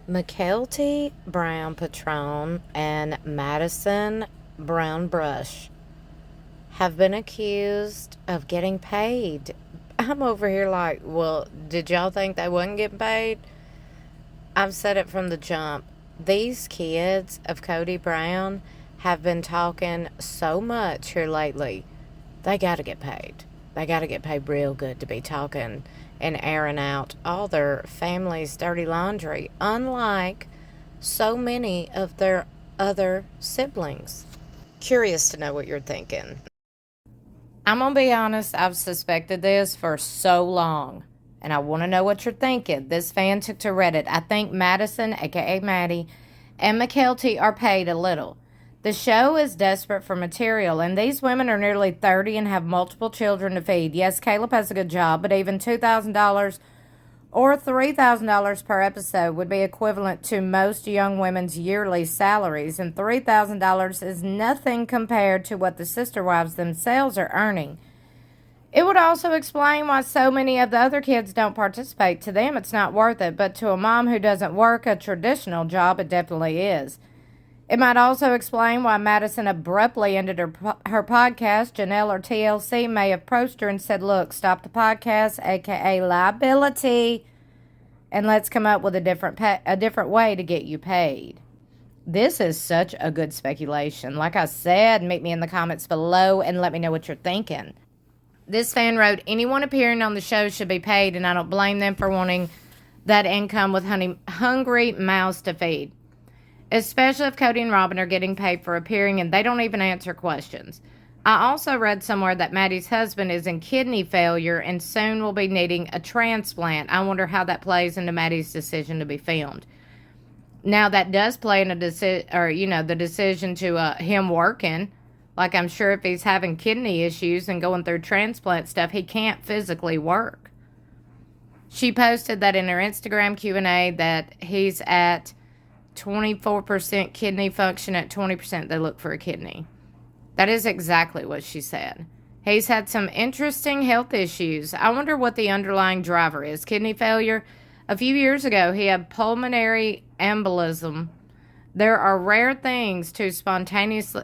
Mykelti Brown Padron and Madison Brown Brush have been accused of getting paid. I'm over here like, well, did y'all think they wasn't getting paid? I've said it from the jump. These kids of Cody Brown have been talking so much here lately. They got to get paid. They got to get paid real good to be talking and airing out all their family's dirty laundry, unlike so many of their other siblings. Curious to know what you're thinking. I'm going to be honest, I've suspected this for so long, and I want to know what you're thinking. This fan took to Reddit. I think Madison, aka Maddie, and Mykelti are paid a little. The show is desperate for material, and these women are nearly 30 and have multiple children to feed. Yes, Caleb has a good job, but even $2,000 or $3,000 per episode would be equivalent to most young women's yearly salaries, and $3,000 is nothing compared to what the sister wives themselves are earning. It would also explain why so many of the other kids don't participate. To them, it's not worth it, but to a mom who doesn't work a traditional job, it definitely is. It might also explain why Madison abruptly ended her podcast. Janelle or TLC may have approached her and said, look, stop the podcast, aka liability, and let's come up with a different way to get you paid. This is such a good speculation. Like I said, meet me in the comments below and let me know what you're thinking. This fan wrote, anyone appearing on the show should be paid, and I don't blame them for wanting that income with hungry mouths to feed. Especially if Cody and Robin are getting paid for appearing and they don't even answer questions. I also read somewhere that Maddie's husband is in kidney failure and soon will be needing a transplant. I wonder how that plays into Maddie's decision to be filmed. Now that does play in the decision to him working. Like I'm sure if he's having kidney issues and going through transplant stuff, he can't physically work. She posted that in her Instagram Q&A that he's at 24% kidney function, at 20% they look for a kidney. That is exactly what she said. He's had some interesting health issues. I wonder what the underlying driver is. Kidney failure? A few years ago, he had pulmonary embolism. These are rare things to spontaneously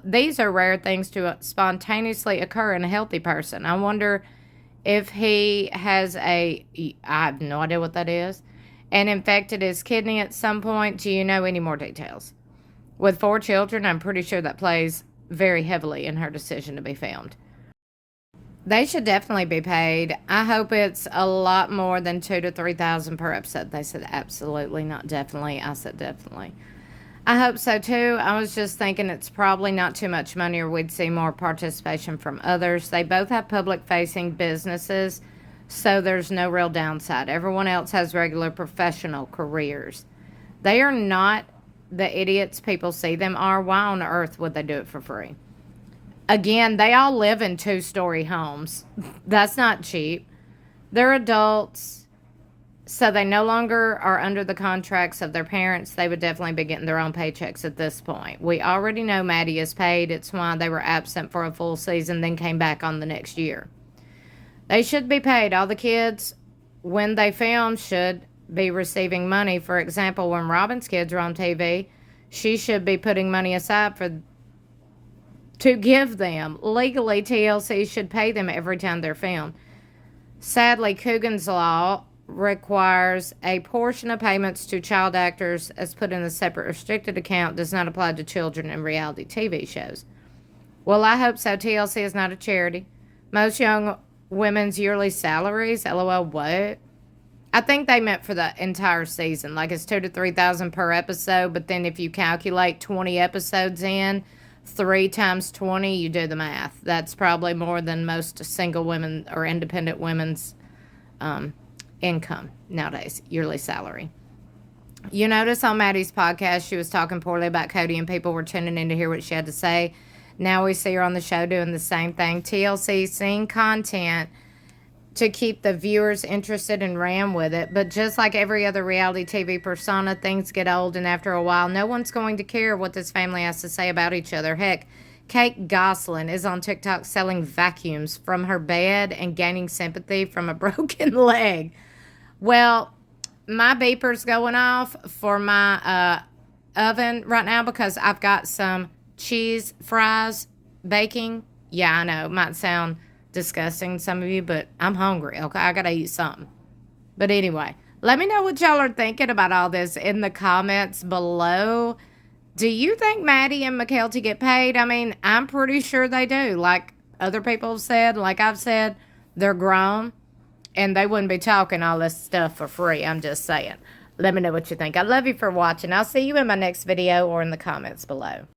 occur in a healthy person. I wonder if he has I have no idea what that is, and infected his kidney at some point. Do you know any more details? With 4 children, I'm pretty sure that plays very heavily in her decision to be filmed. They should definitely be paid. I hope it's a lot more than $2,000 to $3,000 per episode. They said absolutely, not definitely. I said definitely. I hope so too. I was just thinking it's probably not too much money, or we'd see more participation from others. They both have public-facing businesses, so there's no real downside. Everyone else has regular professional careers. They are not the idiots people see them are. Why on earth would they do it for free? Again, they all live in 2-story homes. That's not cheap. They're adults, so they no longer are under the contracts of their parents. They would definitely be getting their own paychecks at this point. We already know Maddie is paid. It's why they were absent for a full season, then came back on the next year. They should be paid. All the kids, when they film, should be receiving money. For example, when Robin's kids are on TV, she should be putting money aside to give them. Legally, TLC should pay them every time they're filmed. Sadly, Coogan's Law requires a portion of payments to child actors as put in a separate restricted account does not apply to children in reality TV shows. Well, I hope so. TLC is not a charity. Most young women's yearly salaries, LOL, what? I think they meant for the entire season. Like it's $2,000 to $3,000 per episode, but then if you calculate 20 episodes in, 3 times 20, you do the math. That's probably more than most single women or independent women's income nowadays, yearly salary. You notice on Maddie's podcast, she was talking poorly about Cody and people were tuning in to hear what she had to say. Now we see her on the show doing the same thing. TLC seeing content to keep the viewers interested and ran with it. But just like every other reality TV persona, things get old, and after a while, no one's going to care what this family has to say about each other. Heck, Kate Gosselin is on TikTok selling vacuums from her bed and gaining sympathy from a broken leg. Well, my beeper's going off for my oven right now because I've got some cheese fries baking. Yeah, I know. It might sound disgusting to some of you, but I'm hungry, okay? I gotta eat something. But anyway, let me know what y'all are thinking about all this in the comments below. Do you think Maddie and Mykelti get paid? I mean, I'm pretty sure they do. Like other people have said, like I've said, they're grown and they wouldn't be talking all this stuff for free. I'm just saying. Let me know what you think. I love you for watching. I'll see you in my next video or in the comments below.